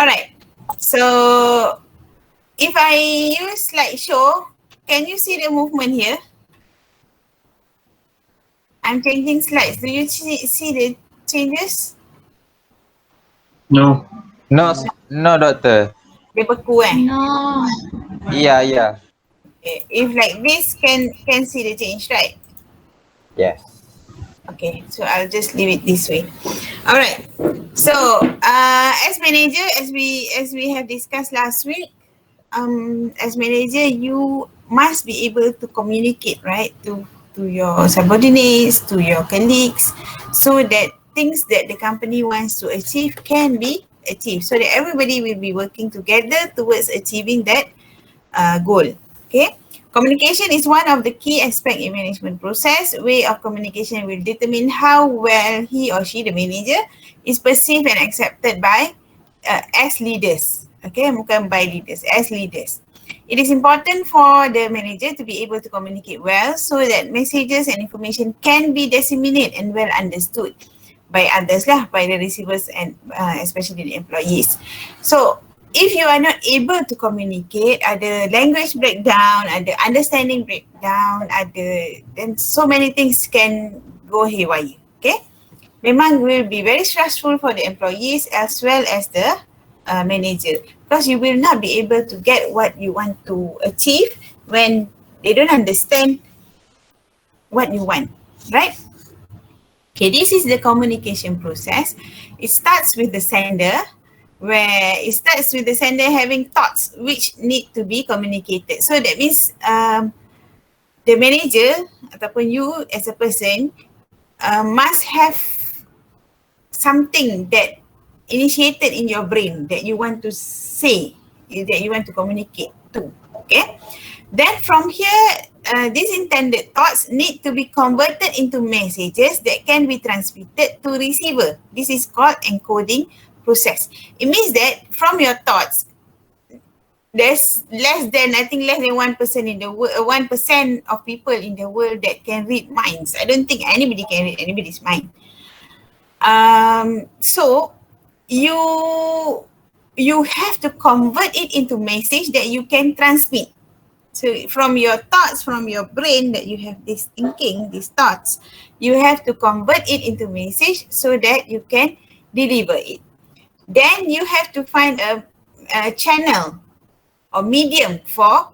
Alright, so if I use slideshow, can you see the movement here? I'm changing slides. Do you see the changes? No. No, no, doctor. Dia beku No. Yeah, yeah. If like this, can see the change, right? Yes. Okay, so I'll just leave it this way. All right. So as manager, as we have discussed last week, as manager, you must be able to communicate, right, to your subordinates, to your colleagues, so that things that the company wants to achieve can be achieved, so that everybody will be working together towards achieving that goal. Okay. Communication is one of the key aspects in management process. Way of communication will determine how well he or she, the manager, is perceived and accepted by as leaders. Okay, bukan by leaders, as leaders. It is important for the manager to be able to communicate well so that messages and information can be disseminated and well understood by others lah, by the receivers and especially the employees. So if you are not able to communicate, ada language breakdown, ada understanding breakdown, then so many things can go haywire. Okay, memang will be very stressful for the employees as well as the manager, because you will not be able to get what you want to achieve when they don't understand what you want, right? Okay, this is the communication process. It starts with the sender, where it starts with the sender having thoughts which need to be communicated. So that means the manager ataupun you as a person must have something that initiated in your brain that you want to say, that you want to communicate to. Okay. Then from here, these intended thoughts need to be converted into messages that can be transmitted to receiver. This is called encoding process. It means that from your thoughts, there's less than 1% in the world, 1% of people in the world that can read minds. I don't think anybody can read anybody's mind. So you have to convert it into message that you can transmit. So from your thoughts, from your brain that you have this thinking, these thoughts, you have to convert it into message so that you can deliver it. Then you have to find a channel or medium for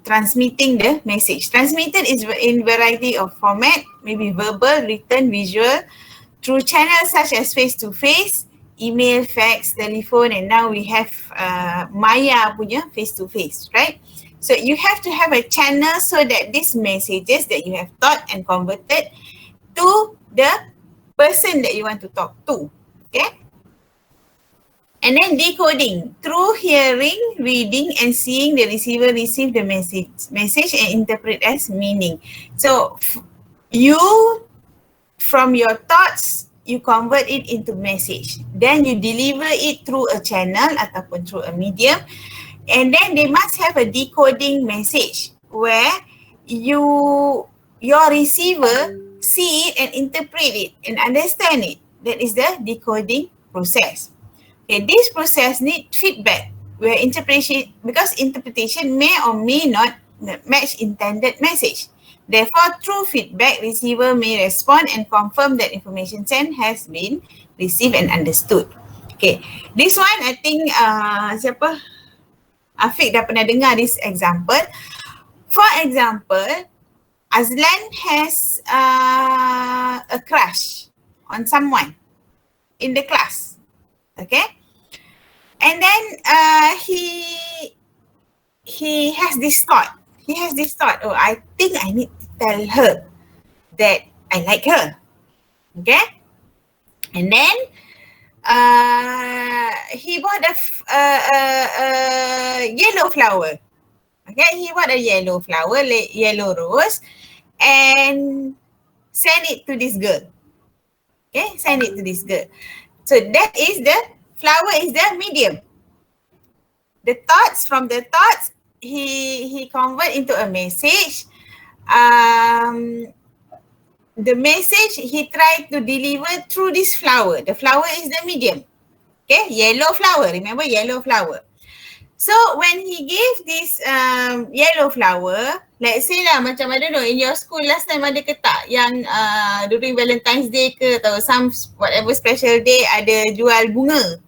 transmitting the message. Transmitted is in variety of format, maybe verbal, written, visual, through channels such as face-to-face, email, fax, telephone, and now we have Maya punya face-to-face, right? So you have to have a channel so that these messages that you have thought and converted to the person that you want to talk to, okay? And then decoding, through hearing, reading, and seeing, the receiver receive the message and interpret as meaning. So you, from your thoughts, you convert it into message. Then you deliver it through a channel ataupun through a medium. And then they must have a decoding message where your receiver see it and interpret it and understand it. That is the decoding process. Okay, this process needs feedback where interpretation may or may not match intended message. Therefore, through feedback, receiver may respond and confirm that information sent has been received and understood. Okay, this one I think Afiq dah pernah dengar this example. For example, Azlan has a crush on someone in the class. Okay, and then he has this thought. Oh, I think I need to tell her that I like her. Okay, and then he bought a yellow flower. Okay, he bought a yellow flower, yellow rose, and send it to this girl. Okay, send it to this girl. So that is the flower is the medium. The thoughts, from the thoughts, he convert into a message. The message he tried to deliver through this flower. The flower is the medium. Okay, yellow flower. Remember yellow flower. So when he gave this yellow flower, let's say lah macam I don't know in your school last time ada ke tak yang during Valentine's Day ke atau some whatever special day ada jual bunga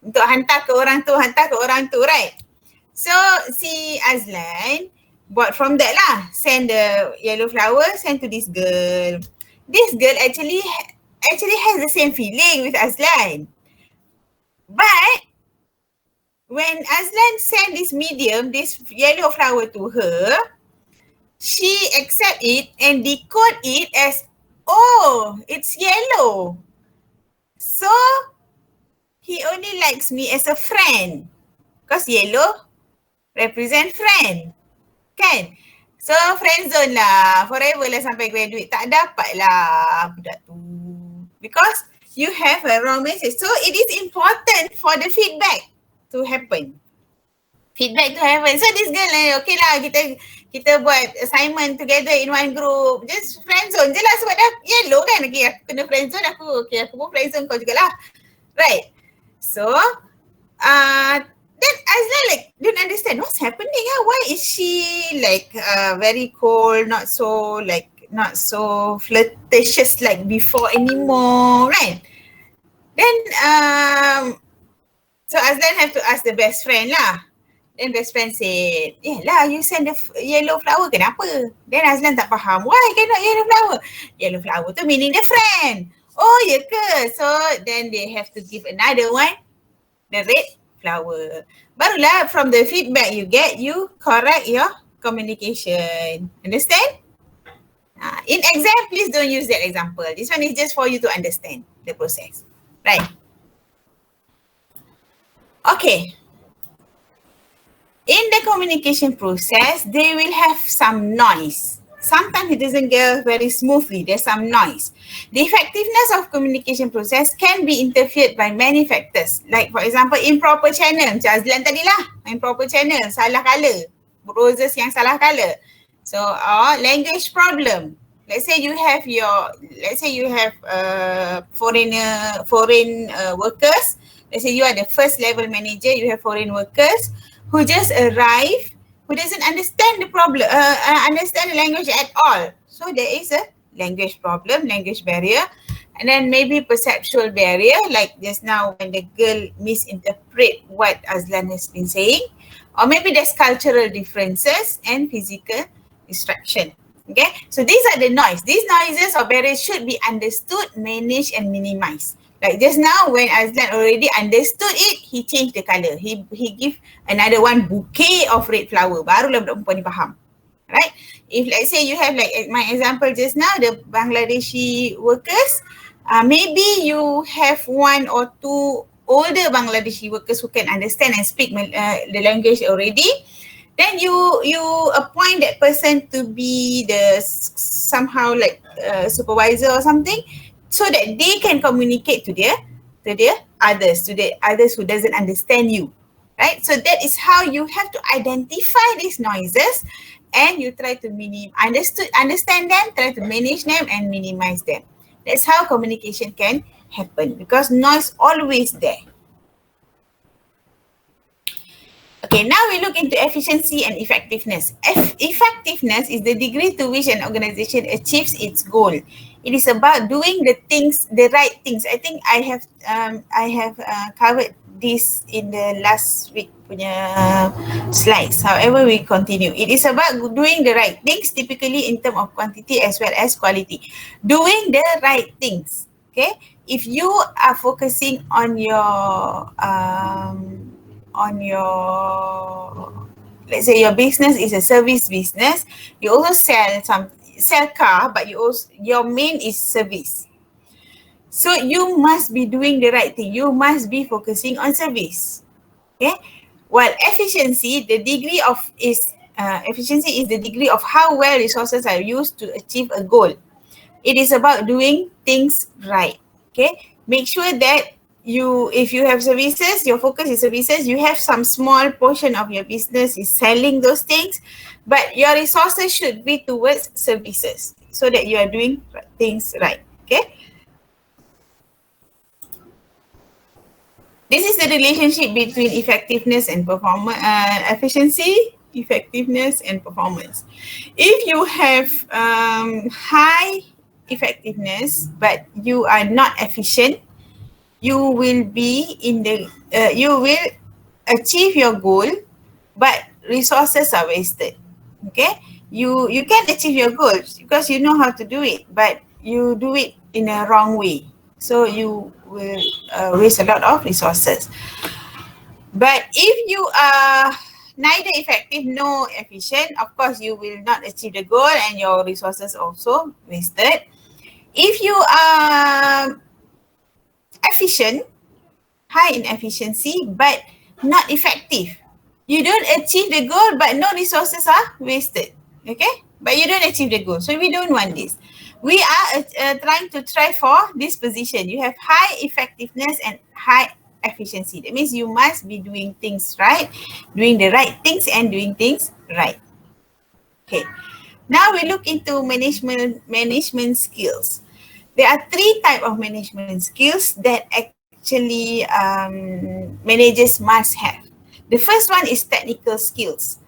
untuk hantar ke orang tu, right? So si Azlan bought from that lah, send the yellow flower, send to this girl. This girl actually has the same feeling with Azlan. But when Azlan sent this medium, this yellow flower to her, she accept it and decode it as, oh, it's yellow. So he only likes me as a friend. Because yellow represent friend. Kan? So friend zone lah. Forever lah sampai graduate. Tak dapat lah budak tu. Because you have a wrong message. So it is important for the feedback to happen. Feedback to happen. So this girl okay lah, kita buat assignment together in one group. Just friend zone je lah sebab dah yellow kan. Okay, aku kena friend zone aku. Okay, aku pun friend zone kau jugalah. Right. So, then Azlan like don't understand what's happening. Why is she like very cold, not so flirtatious like before anymore, right? Then so Azlan have to ask the best friend lah. Then best friend said, lah you send the yellow flower kenapa? Then Azlan tak faham. Why cannot yellow flower? Yellow flower tu meaning the friend. Oh ya ke? So then they have to give another one, the red flower. Barulah from the feedback you get, you correct your communication. Understand? In exam, please don't use that example. This one is just for you to understand the process. Right? Okay. In the communication process, they will have some noise. Sometimes it doesn't go very smoothly. There's some noise. The effectiveness of communication process can be interfered by many factors. Like for example, improper channel. Macam Azlan tadi lah. Improper channel, salah color. Roses yang salah color. So, language problem. Let's say you have foreign workers. Let's say you are the first level manager. You have foreign workers who just arrive, who doesn't understand the problem, understand the language at all. So there is a language problem, language barrier, and then maybe perceptual barrier, like just now when the girl misinterpret what Azlan has been saying, or maybe there's cultural differences and physical distraction. Okay, so these are the noise. These noises or barriers should be understood, managed, and minimized. Like just now when Azlan already understood it, he changed the colour. He give another one bouquet of red flower. Barulah budak perempuan ni faham. Right? If let's say you have like my example just now, the Bangladeshi workers, maybe you have one or two older Bangladeshi workers who can understand and speak the language already. Then you appoint that person to be the somehow like supervisor or something, so that they can communicate to their others, to the others who doesn't understand you, right? So that is how you have to identify these noises, and you try to understand them, try to manage them and minimize them. That's how communication can happen, because noise always there. Okay, now we look into efficiency and effectiveness. Effectiveness is the degree to which an organization achieves its goal. It is about doing the right things. I think I have covered this in the last week punya slides. However, we continue. It is about doing the right things, typically in terms of quantity as well as quality. Doing the right things. Okay, if you are focusing on your let's say your business is a service business, you also sell car, but your main is service. So you must be doing the right thing. You must be focusing on service. Okay. While efficiency is the degree of how well resources are used to achieve a goal. It is about doing things right. Okay. Make sure that if you have services, your focus is services, you have some small portion of your business is selling those things, but your resources should be towards services so that you are doing things right. Okay. This is the relationship between effectiveness and performance, efficiency, effectiveness, and performance. If you have high effectiveness but you are not efficient, you will be in the you will achieve your goal, but resources are wasted. Okay, you can achieve your goals because you know how to do it, but you do it in a wrong way, so you will waste a lot of resources. But if you are neither effective nor efficient, of course you will not achieve the goal and your resources also wasted. If you are efficient, high in efficiency, but not effective, you don't achieve the goal, but no resources are wasted. Okay, but you don't achieve the goal, so we don't want this. We are trying to try for this position. You have high effectiveness and high efficiency. That means you must be doing things right, doing the right things and doing things right. Okay, now we look into management skills. There are three types of management skills that actually managers must have. The first one is technical skills.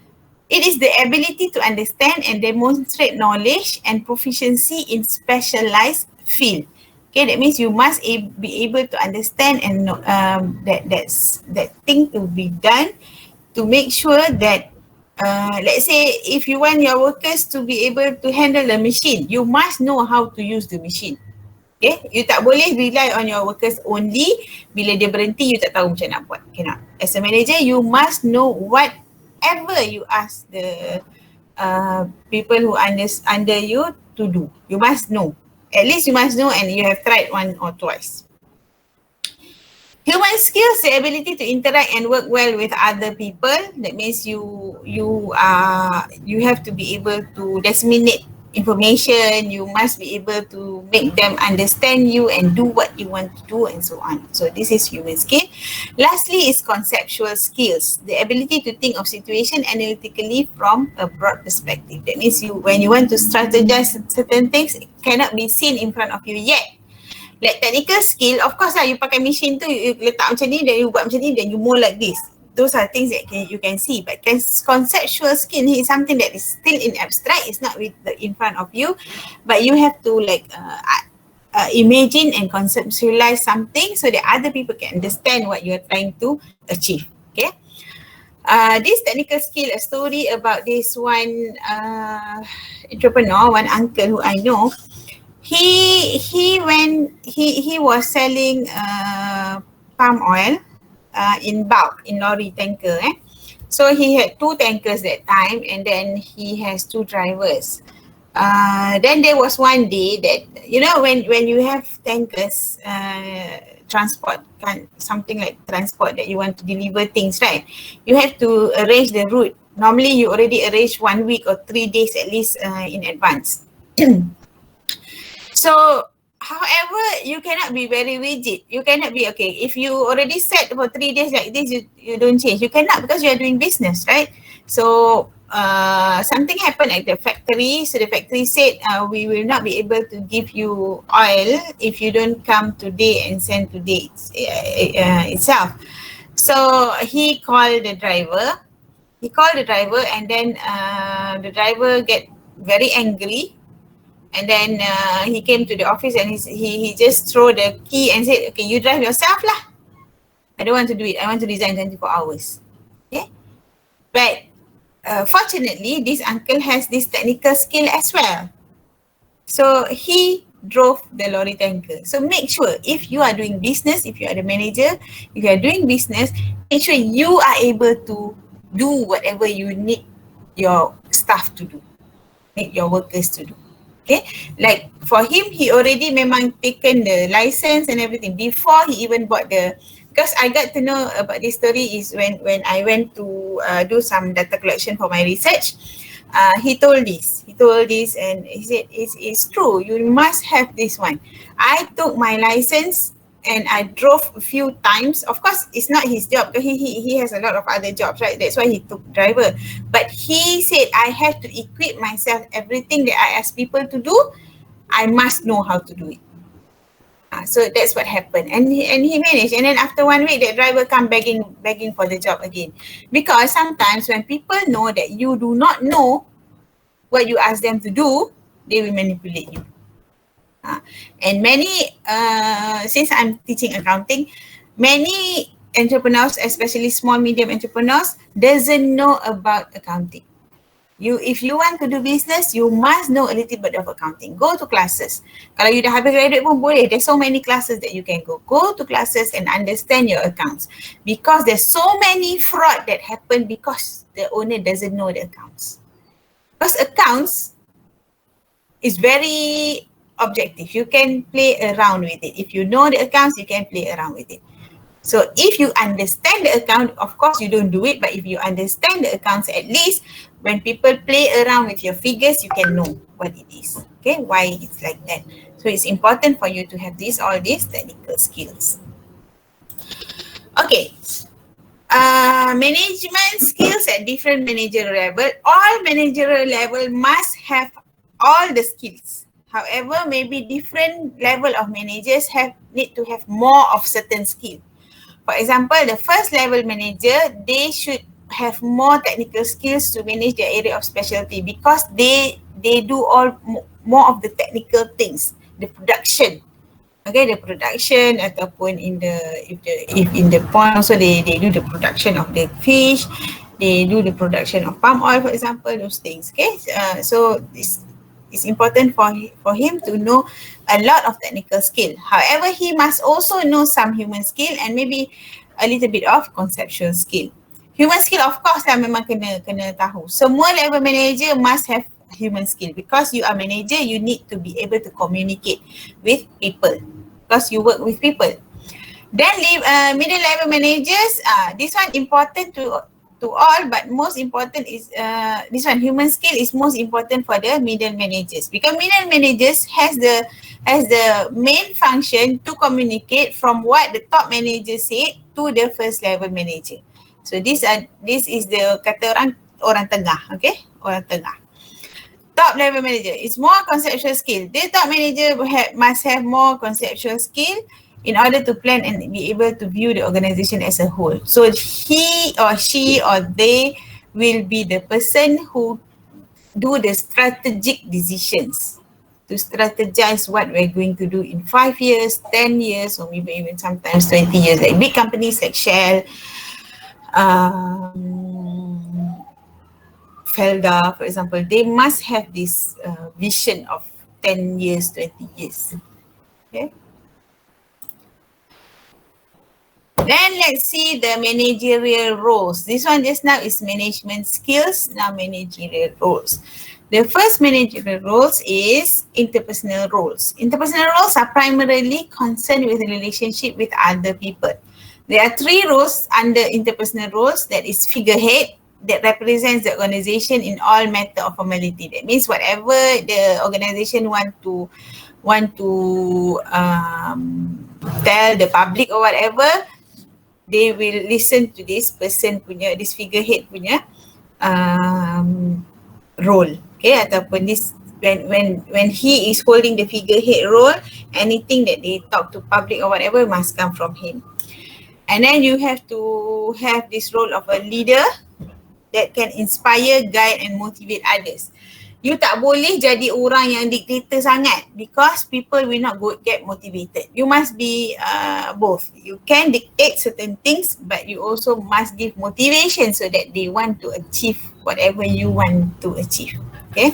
It is the ability to understand and demonstrate knowledge and proficiency in specialized field. Okay, that means you must be able to understand and that thing to be done to make sure that let's say if you want your workers to be able to handle the machine, you must know how to use the machine. Okay, you tak boleh rely on your workers only. Bila dia berhenti, you tak tahu macam nak buat. Cannot. As a manager, you must know whatever you ask the people who under you to do. You must know. At least you must know and you have tried one or twice. Human skills, the ability to interact and work well with other people. That means you have to be able to disseminate information. You must be able to make them understand you and do what you want to do and so on. So this is human skill. Lastly is conceptual skills, the ability to think of situation analytically from a broad perspective. That means when you want to strategize certain things, it cannot be seen in front of you yet. Like technical skill, of course lah, you pakai machine tu, you letak macam ni, then you buat macam ni, then you mold like this. Those are things that you can see. But conceptual skill is something that is still in abstract. It's not in front of you, but you have to like imagine and conceptualize something so that other people can understand what you are trying to achieve. Okay. This technical skill, a story about this one entrepreneur, one uncle who I know. He was selling palm oil in bulk in lorry tanker. So he had 2 tankers that time, and then he has 2 drivers. Then there was one day that, you know, when you have tankers, transport, something like transport that you want to deliver things, right? You have to arrange the route. Normally you already arrange 1 week or 3 days at least in advance. So, however, you cannot be very rigid. You cannot be, okay, if you already set for 3 days like this, you don't change. You cannot, because you are doing business, right? So, something happened at the factory. So the factory said, we will not be able to give you oil if you don't come today and send today itself. So he called the driver. And then the driver get very angry. And then he came to the office and he just threw the key and said, okay, you drive yourself lah. I don't want to do it. I want to resign 24 hours. Okay. But fortunately, this uncle has this technical skill as well. So he drove the lorry tanker. So make sure if you are doing business, if you are the manager, if you are doing business, make sure you are able to do whatever you need your staff to do, need your workers to do. Okay, like for him, he already memang taken the license and everything before he even bought because I got to know about this story is when I went to do some data collection for my research. He told this and he said, it's true, you must have this one. I took my license and I drove a few times. Of course, it's not his job because he has a lot of other jobs, right? That's why he took driver. But he said, I have to equip myself everything that I ask people to do. I must know how to do it. So that's what happened, and he managed. And then after 1 week, that driver come begging for the job again, because sometimes when people know that you do not know what you ask them to do, they will manipulate you. And many, since I'm teaching accounting, many entrepreneurs, especially small medium entrepreneurs, doesn't know about accounting. If you want to do business, you must know a little bit of accounting. Go to classes. Kalau you dah habis graduate pun boleh. There's so many classes that you can go. Go to classes and understand your accounts. Because there's so many fraud that happen because the owner doesn't know the accounts. Because accounts is very objective. You can play around with it. If you know the accounts, you can play around with it. So if you understand the account, of course you don't do it, but if you understand the accounts, at least when people play around with your figures, you can know what it is. Okay, why it's like that. So it's important for you to have all these technical skills. Okay. Management skills at different managerial level. All managerial level must have all the skills. However, maybe different level of managers need to have more of certain skill. For example, the first level manager, they should have more technical skills to manage their area of specialty, because they do more of the technical things, the production. Okay, the production ataupun if in the pond also they do the production of the fish, they do the production of palm oil, for example, those things. Okay, so this is important for him to know a lot of technical skill. However, he must also know some human skill and maybe a little bit of conceptual skill. Human skill, of course lah, memang kena tahu. Semua level manager must have human skill, because you are manager, you need to be able to communicate with people because you work with people. Then middle level managers, this one important to all, but most important is this one, human skill is most important for the middle managers, because middle managers has the main function to communicate from what the top manager said to the first level manager. So this is the kata orang tengah, okay, orang tengah. Top level manager is more conceptual skill. The top manager must have more conceptual skill in order to plan and be able to view the organization as a whole. So he or she or they will be the person who do the strategic decisions, to strategize what we're going to do in 5 years, 10 years, or maybe even sometimes 20 years. Like big companies like Shell, Felda, for example, they must have this vision of 10 years, 20 years. Okay. Then let's see the managerial roles. This one just now is management skills, now managerial roles. The first managerial roles is interpersonal roles. Interpersonal roles are primarily concerned with the relationship with other people. There are 3 roles under interpersonal roles, that is figurehead, that represents the organization in all matter of formality. That means whatever the organization want to tell the public or whatever, they will listen to this person punya, this figurehead punya role. Okay, ataupun this when he is holding the figurehead role, anything that they talk to public or whatever must come from him. And then you have to have this role of a leader that can inspire, guide and motivate others. You tak boleh jadi orang yang dictator sangat, because people will not get motivated. You must be both. You can dictate certain things, but you also must give motivation so that they want to achieve whatever you want to achieve. Okay.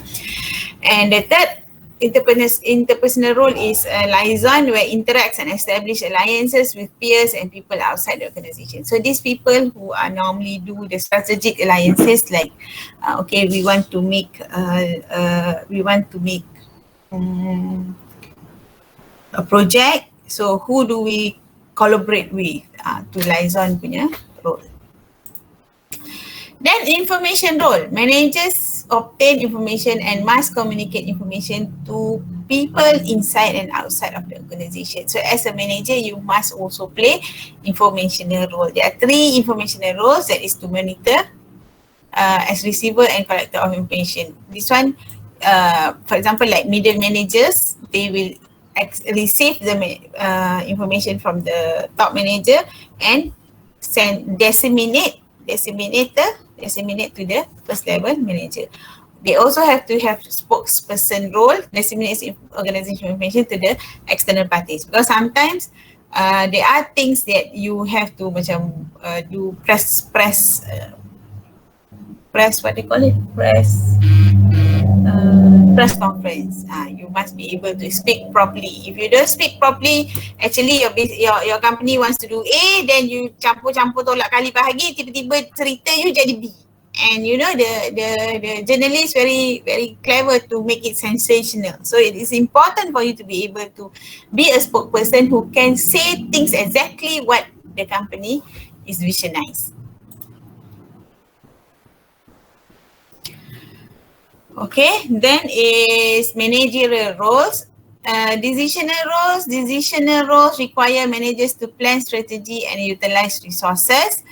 And the third interpersonal role is a liaison, where interacts and establish alliances with peers and people outside the organization. So these people who are normally do the strategic alliances, like okay, we want to make a project. So who do we collaborate with to liaison punya role. Then information role. Managers obtain information and must communicate information to people inside and outside of the organization. So as a manager, you must also play informational role. There are 3 informational roles, that is to monitor, as receiver and collector of information. This one, for example, like middle managers, they will receive the information from the top manager and disseminate to the first level manager. They also have to have spokesperson role, disseminate organization information to the external parties, because sometimes there are things that you have to macam do press what they call it, press conference. You must be able to speak properly. If you don't speak properly, actually your company wants to do A, then you campur-campur tolak kali bahagi, tiba-tiba cerita you jadi B. And you know the journalist very clever to make it sensational. So it is important for you to be able to be a spokesperson who can say things exactly what the company is visionized. Okay, then is managerial roles. Decisional roles require managers to plan strategy and utilize resources.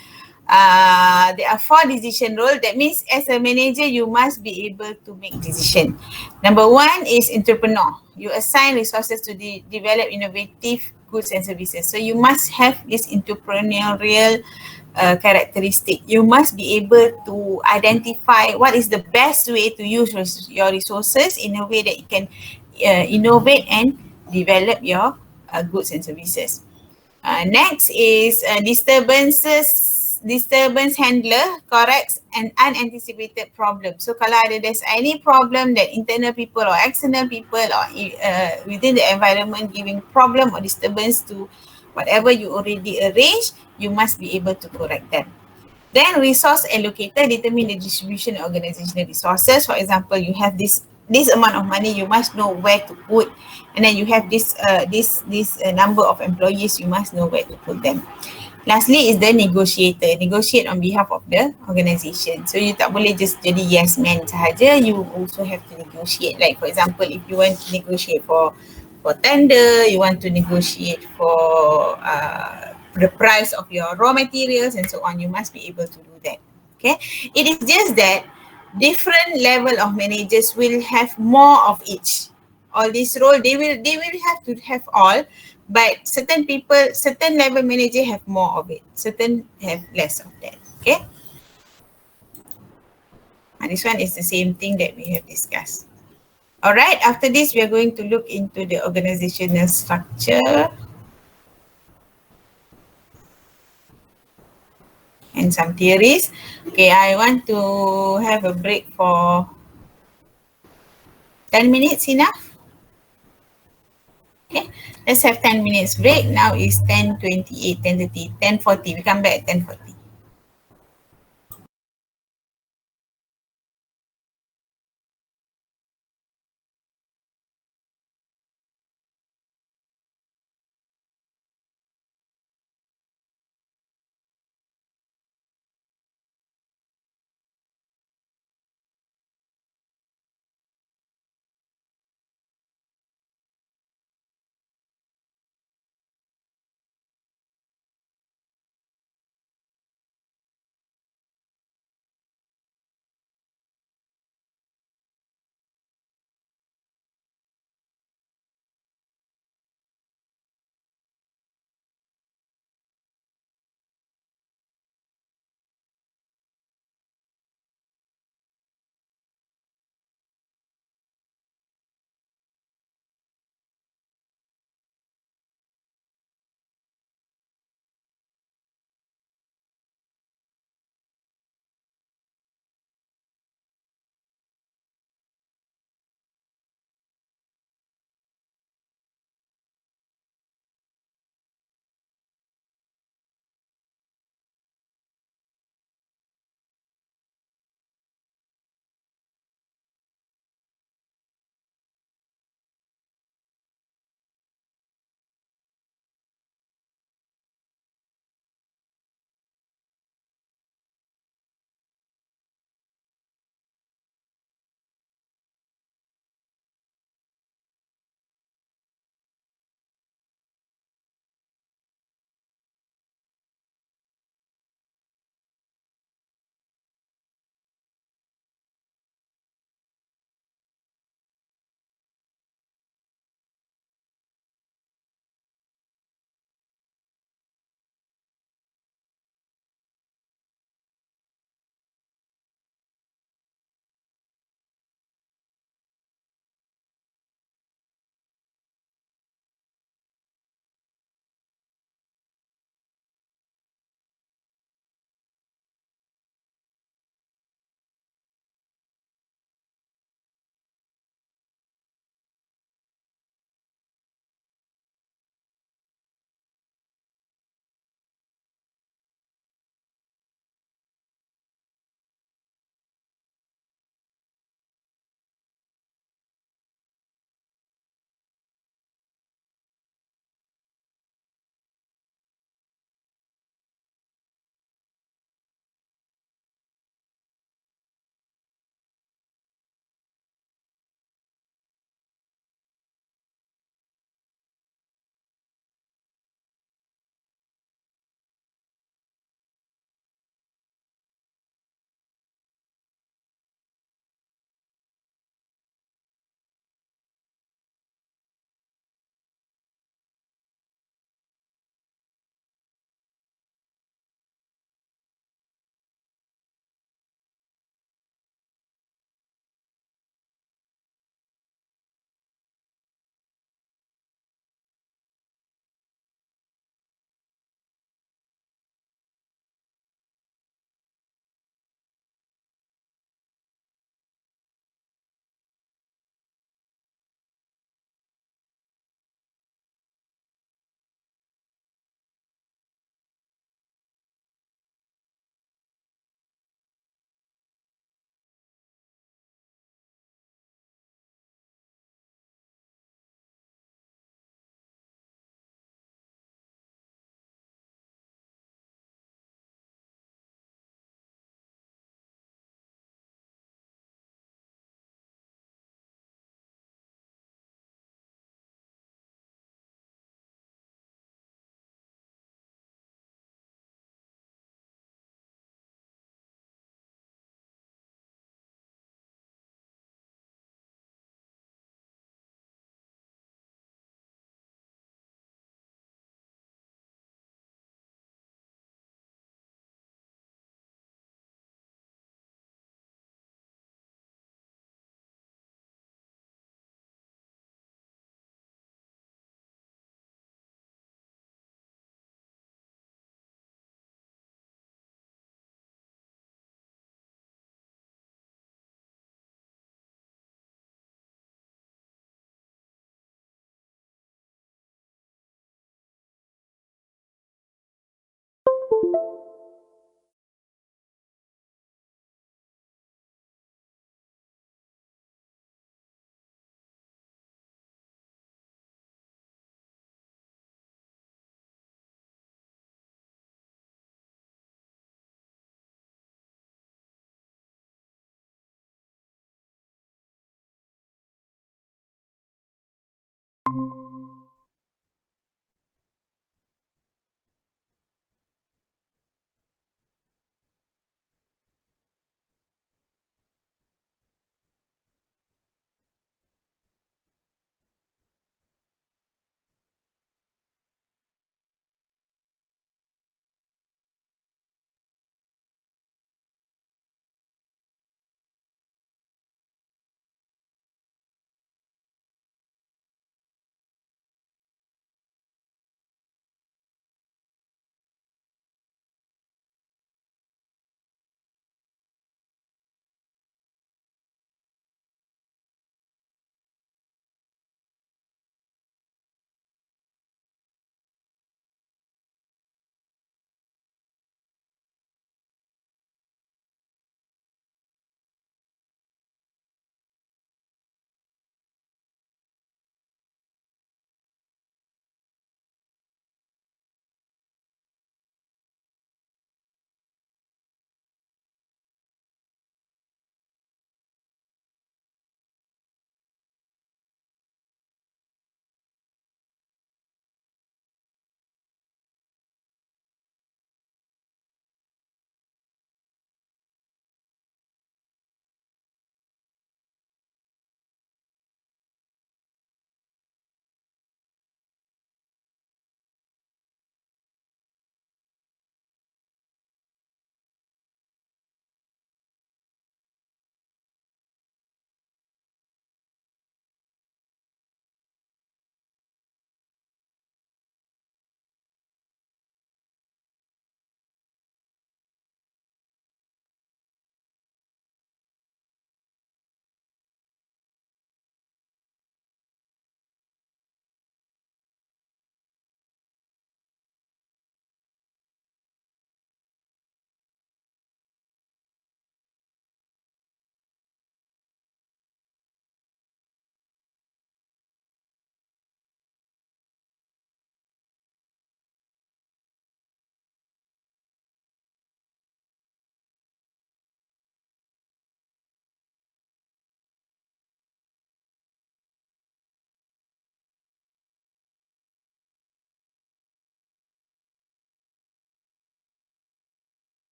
There are 4 decision roles. That means as a manager, you must be able to make decision. Number 1 is entrepreneur. You assign resources to develop innovative goods and services. So you must have this entrepreneurial characteristic. You must be able to identify what is the best way to use your resources in a way that you can innovate and develop your goods and services. Next is disturbance handler corrects an unanticipated problem. So kalau there's any problem that internal people or external people or within the environment giving problem or disturbance to whatever you already arranged, you must be able to correct them. Then resource allocator determine the distribution of organizational resources. For example, you have this amount of money, you must know where to put, and then you have this number of employees, you must know where to put them. Lastly is the negotiator, negotiate on behalf of the organisation. So you tak boleh just jadi yes man sahaja, you also have to negotiate. Like for example, if you want to negotiate for tender, you want to negotiate for the price of your raw materials and so on, you must be able to do that. Okay, it is just that different level of managers will have more of each. All this role, they will have to have all, but certain level manager have more of it, certain have less of that. Okay, and this one is the same thing that we have discussed. All right, after this we are going to look into the organizational structure and some theories. Okay, I want to have a break for 10 minutes enough. Okay, let's have 10 minutes break. Now is 10:28, 10:30, 10:40. We come back at 10:40.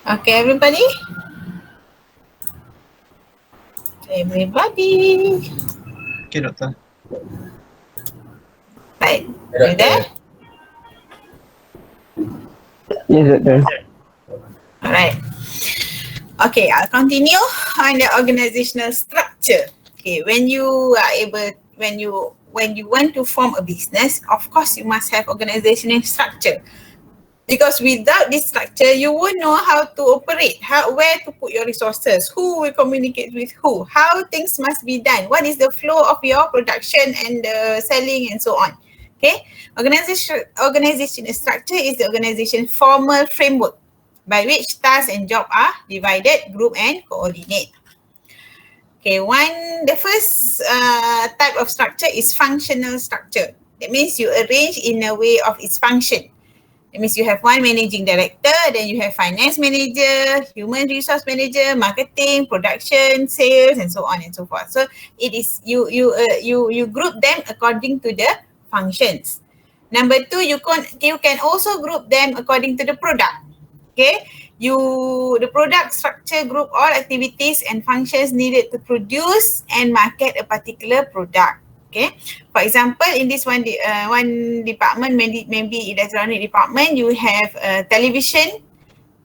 Okay, everybody? Everybody. Okay, Doctor. Right. You there? Yes, doctor. Alright. Okay, I'll continue on the organizational structure. Okay, when you are able, when you want to form a business, of course you must have organizational structure. Because without this structure, you won't know how to operate, where to put your resources, who will communicate with who, how things must be done, what is the flow of your production and selling and so on. Okay, organization structure is the organization formal framework by which tasks and job are divided, grouped and coordinate. Okay, the first type of structure is functional structure. That means you arrange in a way of its function. That means you have one managing director, then you have finance manager, human resource manager, marketing, production, sales, and so on and so forth. So it is you group them according to the functions. Number two, you can also group them according to the product. Okay, the product structure group all activities and functions needed to produce and market a particular product. Okay, for example, in this one department, maybe electronic department, you have a television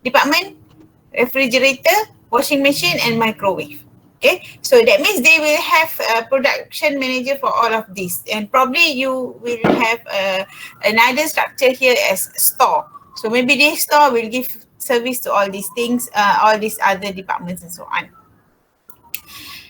department, refrigerator, washing machine, and microwave. Okay, so that means they will have a production manager for all of this, and probably you will have another structure here as store. So maybe this store will give service to all these things, all these other departments, and so on.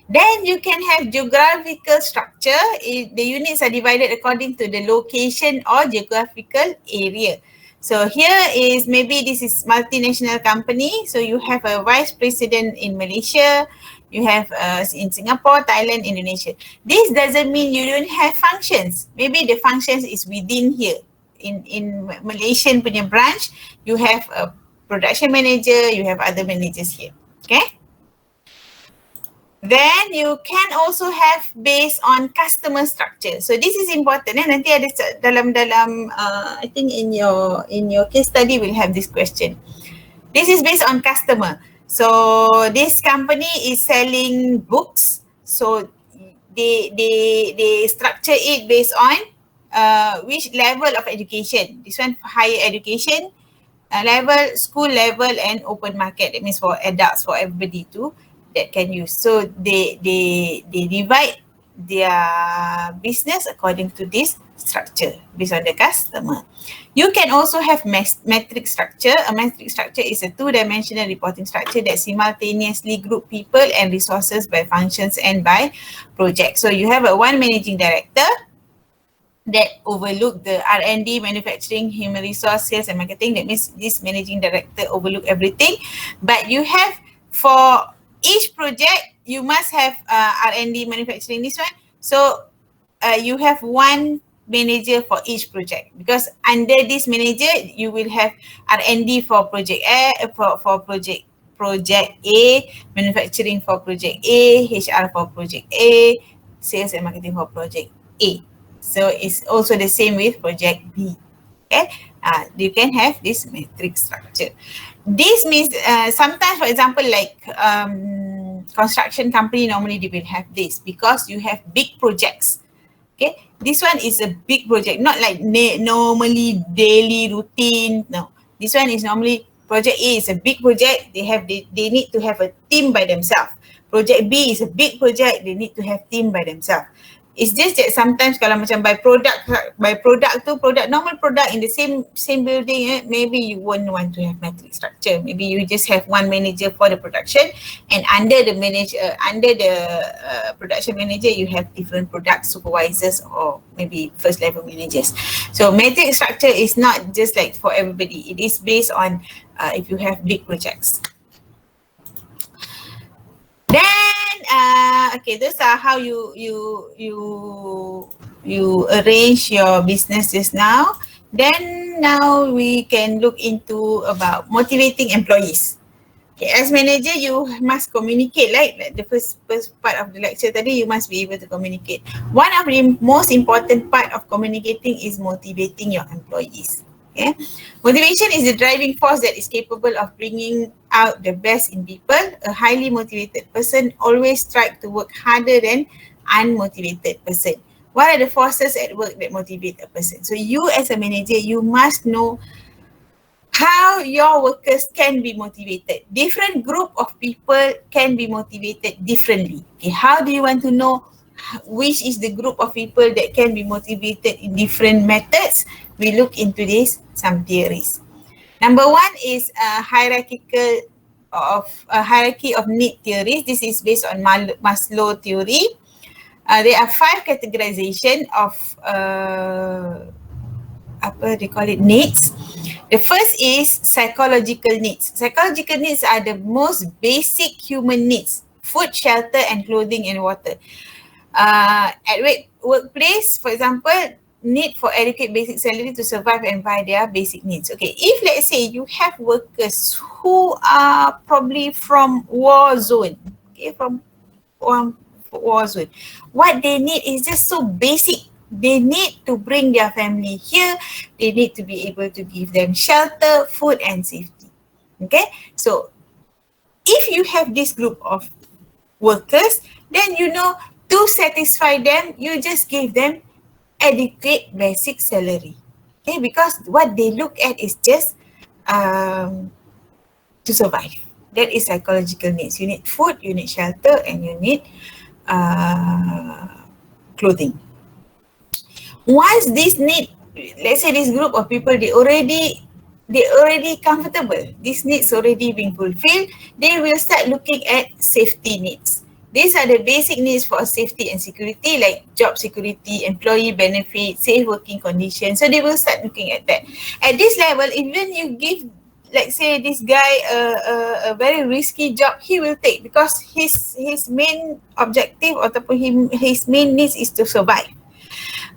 Then you can have geographical structure. The units are divided according to the location or geographical area. So here is maybe this is multinational company. So you have a vice president in Malaysia. You have in Singapore, Thailand, Indonesia. This doesn't mean you don't have functions. Maybe the functions is within here. In Malaysian punya branch, you have a production manager, you have other managers here. Okay. Then you can also have based on customer structure. So this is important. Nanti ada dalam I think in your case study will have this question. This is based on customer. So this company is selling books. So they structure it based on which level of education. This one higher education level, school level, and open market. That means for adults, for everybody too that can use. So they divide their business according to this structure based on the customer. You can also have metric structure. A metric structure is a two-dimensional reporting structure that simultaneously group people and resources by functions and by project. So you have a one managing director that overlook the R&D, manufacturing, human resource, sales and marketing. That means this managing director overlook everything. But you have for each project, you must have R&D, manufacturing, this one. So you have one manager for each project, because under this manager, you will have R&D for project A, for project A, manufacturing for project A, HR for project A, sales and marketing for project A. So it's also the same with project B. Okay, you can have this matrix structure. This means sometimes, for example, like construction company, normally they will have this because you have big projects. Okay, this one is a big project, not like normally daily routine. No, this one is normally project A is a big project. They need to have a team by themselves. Project B is a big project. They need to have team by themselves. It's just that sometimes kalau macam by product normal product in the same building, maybe you won't want to have matrix structure. Maybe you just have one manager for the production, and under the production manager, you have different product supervisors or maybe first level managers. So matrix structure is not just like for everybody. It is based on if you have big projects. Then okay, those are how you arrange your businesses now. Then now we can look into about motivating employees. Okay, as manager, you must communicate, like the first part of the lecture tadi, you must be able to communicate. One of the most important part of communicating is motivating your employees. Okay, motivation is the driving force that is capable of bringing out the best in people. A highly motivated person always strive to work harder than unmotivated person. What are the forces at work that motivate a person? So you as a manager, you must know how your workers can be motivated. Different group of people can be motivated differently. Okay, how do you want to know which is the group of people that can be motivated in different methods? We look into this, some theories. Number one is a hierarchy of need theory. This is based on Maslow theory. There are 5 categorization of apa they call it, needs. The first is psychological needs. Psychological needs are the most basic human needs: food, shelter, and clothing and water. At workplace, for example, need for adequate basic salary to survive and buy their basic needs. Okay, if let's say you have workers who are probably from war zone, okay, from war zone, what they need is just so basic. They need to bring their family here. They need to be able to give them shelter, food, and safety. Okay, so if you have this group of workers, then you know, to satisfy them, you just give them adequate basic salary. Okay, because what they look at is just to survive. That is psychological needs. You need food, you need shelter, and you need clothing. Once this need, let's say this group of people, they already comfortable, these needs already being fulfilled, they will start looking at safety needs. These are the basic needs for safety and security, like job security, employee benefits, safe working conditions. So they will start looking at that. At this level, even you give, like say this guy a very risky job, he will take, because his main objective ataupun his main needs is to survive.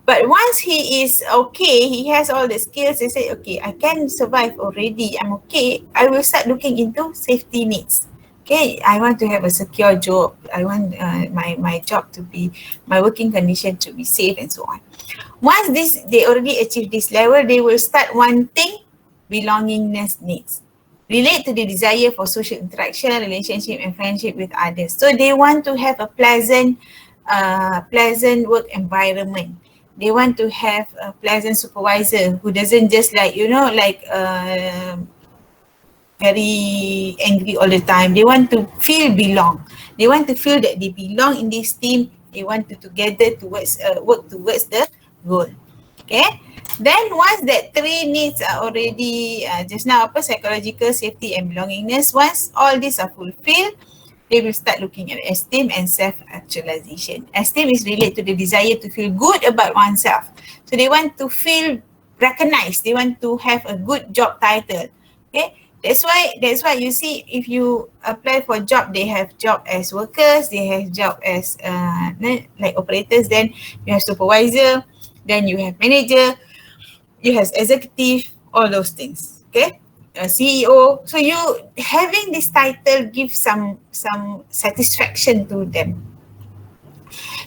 But once he is okay, he has all the skills, he say, okay, I can survive already, I'm okay, I will start looking into safety needs. Okay, I want to have a secure job. I want my job to be, my working condition to be safe and so on. Once they already achieve this level, they will start wanting belongingness needs. Relate to the desire for social interaction, relationship, and friendship with others. So they want to have a pleasant work environment. They want to have a pleasant supervisor who doesn't just like, very angry all the time. They want to feel belong. They want to feel that they belong in this team. They want to together towards work towards the goal. Okay. Then once that 3 needs are already just now psychological, safety, and belongingness. Once all these are fulfilled, they will start looking at esteem and self-actualization. Esteem is related to the desire to feel good about oneself. So they want to feel recognized. They want to have a good job title. Okay. That's why you see, if you apply for job, they have job as workers, they have job as like operators, then you have supervisor, then you have manager, you have executive, all those things. Okay, CEO. So you having this title gives some satisfaction to them.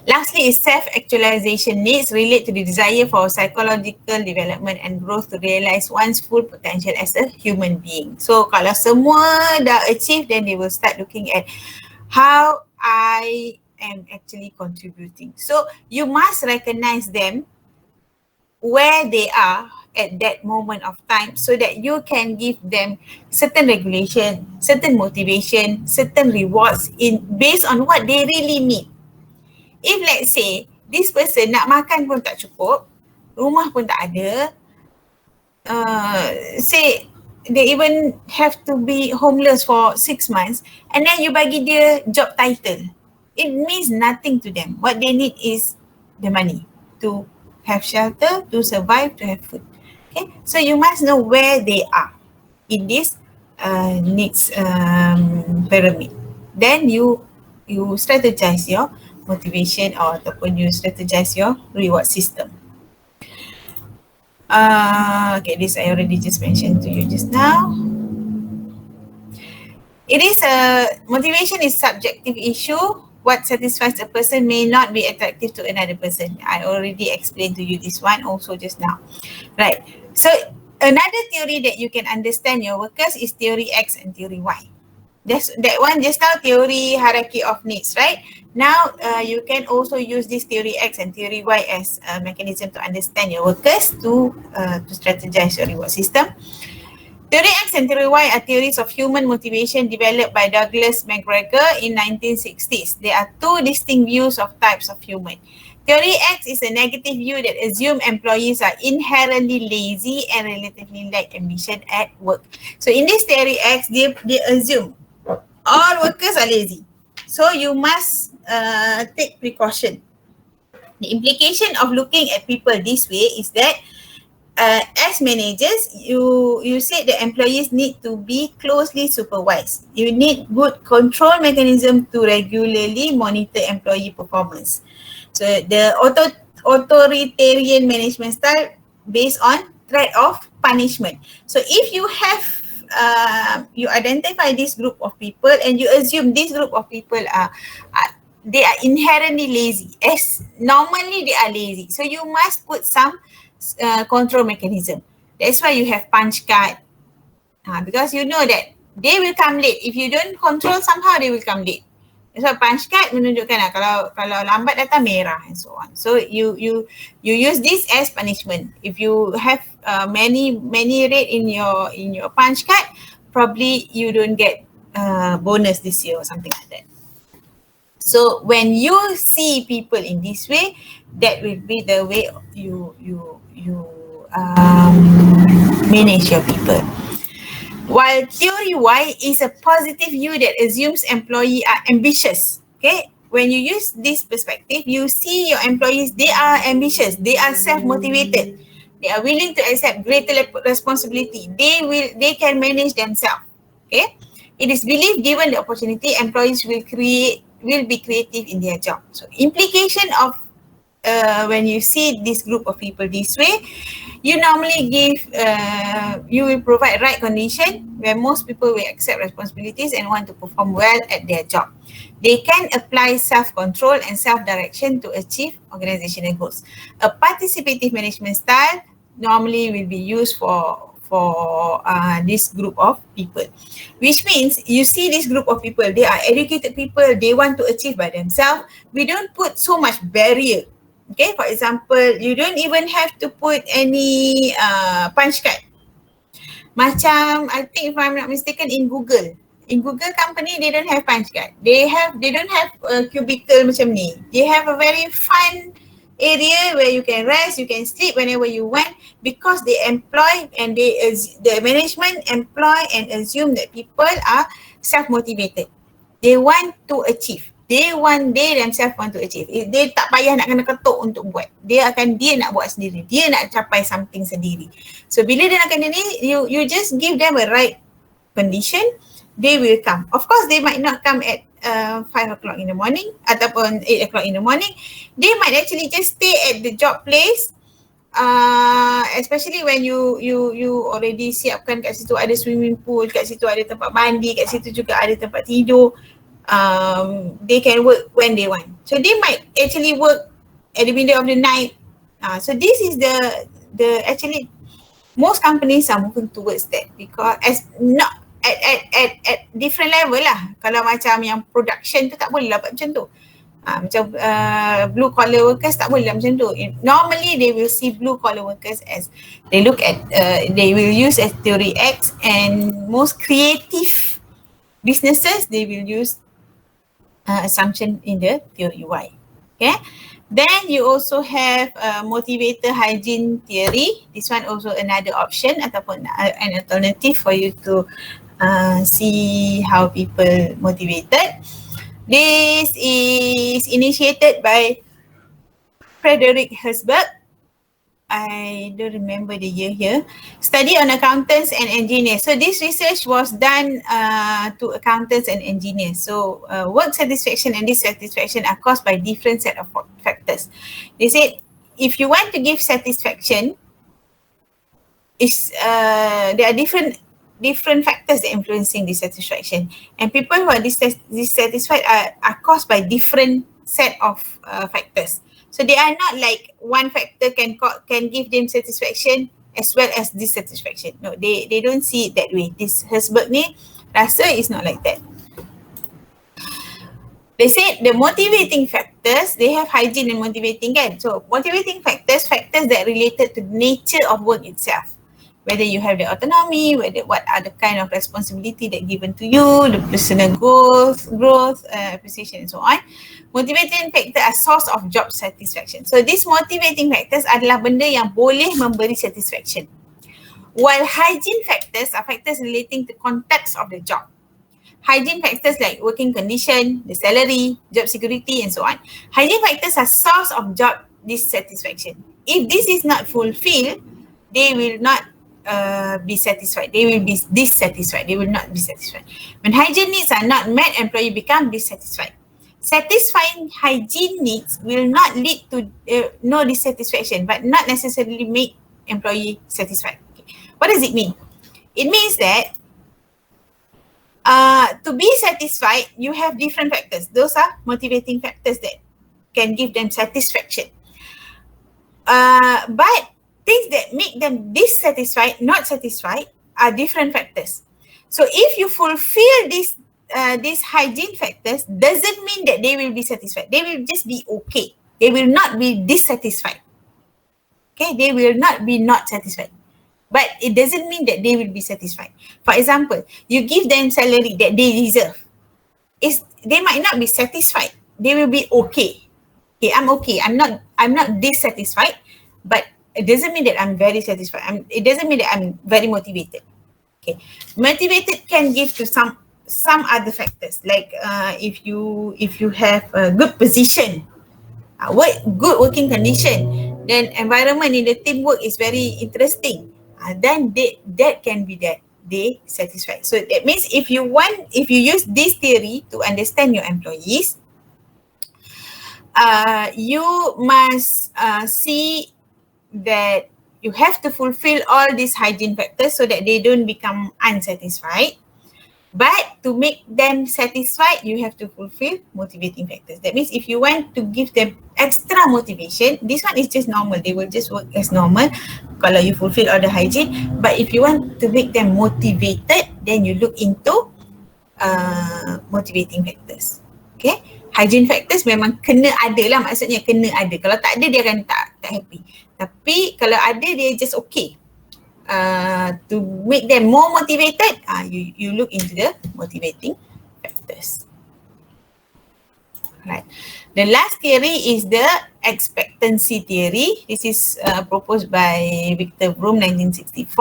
Lastly is self-actualization needs, relate to the desire for psychological development and growth to realize one's full potential as a human being. So kalau semua dah achieve, then they will start looking at how I am actually contributing. So you must recognize them where they are at that moment of time, so that you can give them certain regulation, certain motivation, certain rewards in based on what they really need. If let's say this person nak makan pun tak cukup, rumah pun tak ada, say they even have to be homeless for 6 months, and then you bagi dia job title, it means nothing to them. What they need is the money to have shelter, to survive, to have food. Okay, so you must know where they are in this needs pyramid. Then you strategize your motivation, or ataupun you strategize your reward system. Okay, this I already just mentioned to you just now. It is motivation is subjective issue. What satisfies a person may not be attractive to another person. I already explained to you this one also just now. Right. So Another theory that you can understand your workers is theory X and theory Y. That one just now theory hierarchy of needs, right? Now you can also use this theory X and theory Y as a mechanism to understand your workers to strategize your reward system. Theory X and Theory Y are theories of human motivation developed by Douglas McGregor in 1960s. There are two distinct views of types of human. Theory X is a negative view that assumes employees are inherently lazy and relatively lack ambition at work. So in this theory X, they assume all workers are lazy. So you must take precaution. The implication of looking at people this way is that as managers, you said the employees need to be closely supervised. You need good control mechanism to regularly monitor employee performance. So the authoritarian management style based on threat of punishment. So if you have you identify this group of people and you assume this group of people are they are inherently lazy. As normally they are lazy, so you must put some control mechanism. That's why you have punch card, because you know that they will come late. If you don't control, somehow they will come late. That's why punch card menunjukkan kalau lambat datang merah and so on. So you use this as punishment. If you have many red in your punch card, probably you don't get bonus this year or something like that. So when you see people in this way, that will be the way manage your people. While theory Y is a positive view that assumes employees are ambitious. Okay, when you use this perspective, you see your employees, they are ambitious, they are self-motivated, they are willing to accept greater responsibility, they can manage themselves. Okay, it is believed given the opportunity, employees will be creative in their job. So implication of when you see this group of people this way, you normally you will provide right condition where most people will accept responsibilities and want to perform well at their job. They can apply self-control and self-direction to achieve organizational goals. A participative management style normally will be used for this group of people, which means you see this group of people, they are educated people, they want to achieve by themselves. We don't put so much barrier. Okay, for example, you don't even have to put any punch card. Macam, I think if I'm not mistaken, in Google company, they don't have punch card. They don't have a cubicle macam ni. They have a very fun area where you can rest, you can sleep whenever you want, because they employ and the management employ and assume that people are self-motivated. They want to achieve. They themselves want to achieve. Dia tak payah nak kena ketuk untuk buat. Dia nak buat sendiri. Dia nak capai something sendiri. So bila dia nak kena ni, you just give them a right condition, they will come. Of course, they might not come at 5 o'clock in the morning ataupun 8 o'clock in the morning. They might actually just stay at the job place, especially when you already siapkan kat situ ada swimming pool, kat situ ada tempat mandi, kat situ juga ada tempat tidur. They can work when they want. So they might actually work at the middle of the night. So this is the actually most companies are moving towards that, because as not at different level lah. Kalau macam yang production tu tak boleh lah buat macam tu. Macam blue collar workers tak boleh lah macam tu. Normally they will see blue collar workers as they look at they will use as theory X, and most creative businesses they will use assumption in the theory Y. Okay. Then you also have motivator hygiene theory. This one also another option ataupun an alternative for you to see how people motivated. This is initiated by Frederick Herzberg. I don't remember the year here. Study on accountants and engineers. So this research was done to accountants and engineers. So work satisfaction and dissatisfaction are caused by different set of factors. They said if you want to give satisfaction, there are different factors that influencing dissatisfaction, and people who are dissatisfied are caused by different set of factors. So they are not like one factor can give them satisfaction, as well as dissatisfaction. No, they don't see it that way. This Herzberg ni rasa is not like that. They said the motivating factors, they have hygiene and motivating kan. So motivating factors that related to the nature of work itself. Whether you have the autonomy, what are the kind of responsibility that given to you, the personal growth, appreciation and so on. Motivating factor are source of job satisfaction. So these motivating factors adalah benda yang boleh memberi satisfaction. While hygiene factors are factors relating to context of the job. Hygiene factors like working condition, the salary, job security and so on. Hygiene factors are source of job dissatisfaction. If this is not fulfilled, they will not be satisfied. They will be dissatisfied. They will not be satisfied. When hygiene needs are not met, employee become dissatisfied. Satisfying hygiene needs will not lead to no dissatisfaction, but not necessarily make employee satisfied. Okay. What does it mean? It means that to be satisfied, you have different factors. Those are motivating factors that can give them satisfaction. But things that make them dissatisfied, not satisfied, are different factors. So if you fulfill these hygiene factors, doesn't mean that they will be satisfied. They will just be okay. They will not be dissatisfied. Okay, they will not be not satisfied. But it doesn't mean that they will be satisfied. For example, you give them salary that they deserve. They might not be satisfied. They will be okay. Okay, I'm okay. I'm not dissatisfied, but it doesn't mean that I'm very satisfied. It doesn't mean that I'm very motivated. Okay, motivated can give to some other factors, like if you have a good position, good working condition, then environment in the teamwork is very interesting. Then that can be that they satisfied. So that means if you use this theory to understand your employees, you must see that you have to fulfill all these hygiene factors so that they don't become unsatisfied. But to make them satisfied, you have to fulfill motivating factors. That means if you want to give them extra motivation, this one is just normal. They will just work as normal kalau you fulfill all the hygiene. But if you want to make them motivated, then you look into motivating factors. Okay? Hygiene factors memang kena ada lah, maksudnya kena ada. Kalau tak ada, dia akan tak happy. Tapi kalau ada, dia just okay. To make them more motivated, you look into the motivating factors. Right. The last theory is the expectancy theory. This is proposed by Victor Vroom, 1964.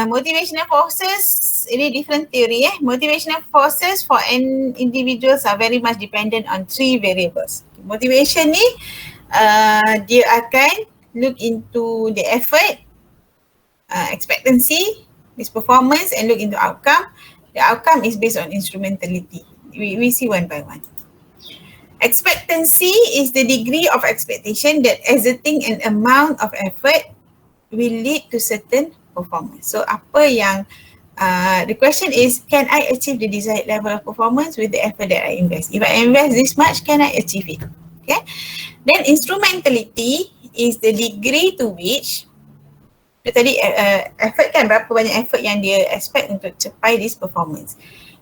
Motivational forces, ini different theory. Motivational forces for an individuals are very much dependent on three variables. Motivation ni, dia akan look into the effort, expectancy, this performance, and look into outcome. The outcome is based on instrumentality. We see one by one. Expectancy is the degree of expectation that exerting an amount of effort will lead to certain performance. So apa yang the question is, can I achieve the desired level of performance with the effort that I invest? If I invest this much, can I achieve it? Okay. Then instrumentality is the degree to which tadi effort kan, berapa banyak effort yang dia expect untuk capai this performance.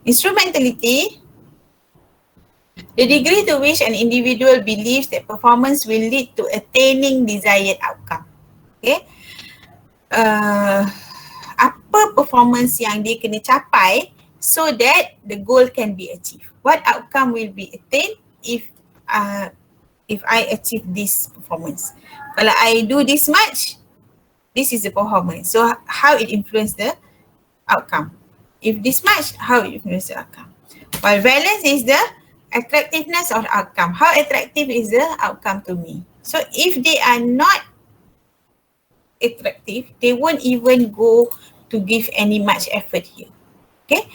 Instrumentality, the degree to which an individual believes that performance will lead to attaining desired outcome. Okay. Apa performance yang dia kena capai so that the goal can be achieved. What outcome will be attained if I achieve this performance. Kalau I do this much, this is the performance. So how it influence the outcome. If this much, how it influence the outcome. While balance is the attractiveness of the outcome. How attractive is the outcome to me? So if they are not attractive, they won't even go to give any much effort here. Okay.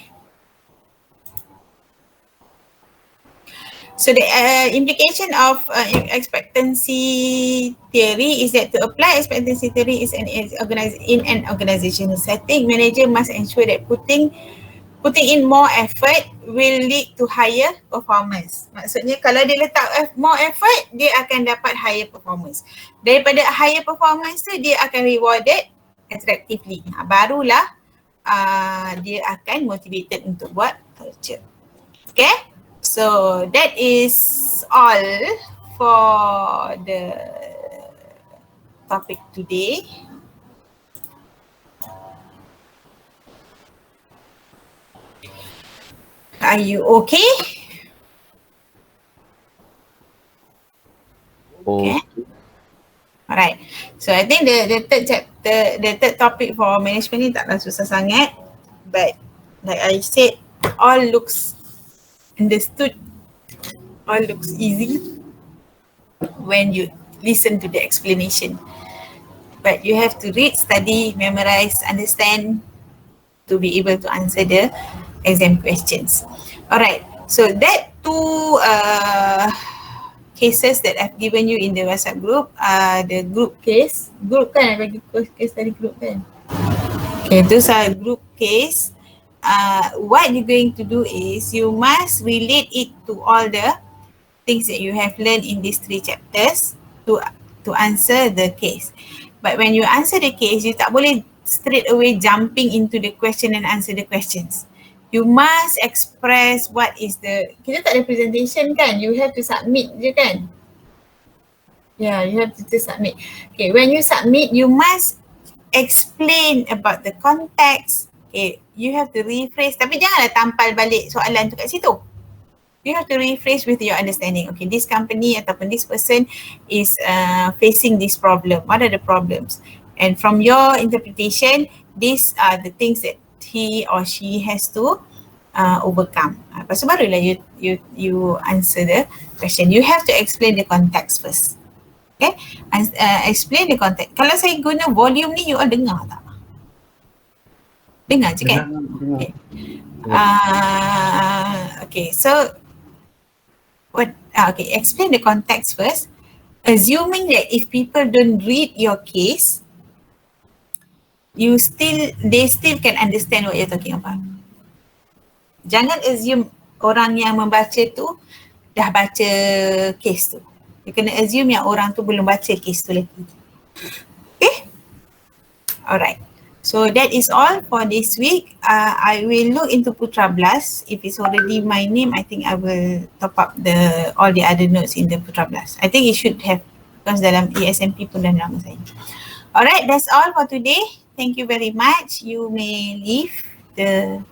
So the implication of expectancy theory is that to apply expectancy theory is in an organizational setting, manager must ensure that putting in more effort will lead to higher performance. Maksudnya kalau dia letak more effort, dia akan dapat higher performance. Daripada higher performance tu, dia akan rewarded attractively. Barulah dia akan motivated untuk buat culture. Okay? So that is all for the topic today. Are you okay? Okay. Alright. So I think the third chapter, the third topic for management ni taklah susah sangat. But like I said, all looks understood, all looks easy when you listen to the explanation. But you have to read, study, memorize, understand to be able to answer the exam questions. Alright, so that two cases that I've given you in the WhatsApp group are the group case. Group kan, I bagi case study group kan. Okay, those are group case. What you're going to do is you must relate it to all the things that you have learned in these 3 chapters to answer the case. But when you answer the case, you tak boleh straight away jumping into the question and answer the questions. You must express what is the, kita tak ada presentation kan, you have to submit je kan. Yeah, you have to submit. Okay, when you submit, you must explain about the context. Okay, you have to rephrase, tapi janganlah tampal balik soalan tu kat situ. You have to rephrase with your understanding. Okay, this company ataupun this person is facing this problem. What are the problems? And from your interpretation, these are the things that he or she has to overcome. Lepas tu barulah you answer the question. You have to explain the context first. Okay, explain the context. Kalau saya guna volume ni, you all dengar tak? Dengar je kan? Okay. Okay, so okay, explain the context first. Assuming that if people don't read your case, they still can understand what you're talking about. Jangan assume orang yang membaca tu dah baca case tu. You kena assume yang orang tu belum baca case tu lagi. Okay? Alright. So that is all for this week. I will look into Putra Blast. If it's already my name, I think I will top up all the other notes in the Putra Blast. I think it should have, because dalam ESMP pun dah nama saya. Alright, that's all for today. Thank you very much. You may leave the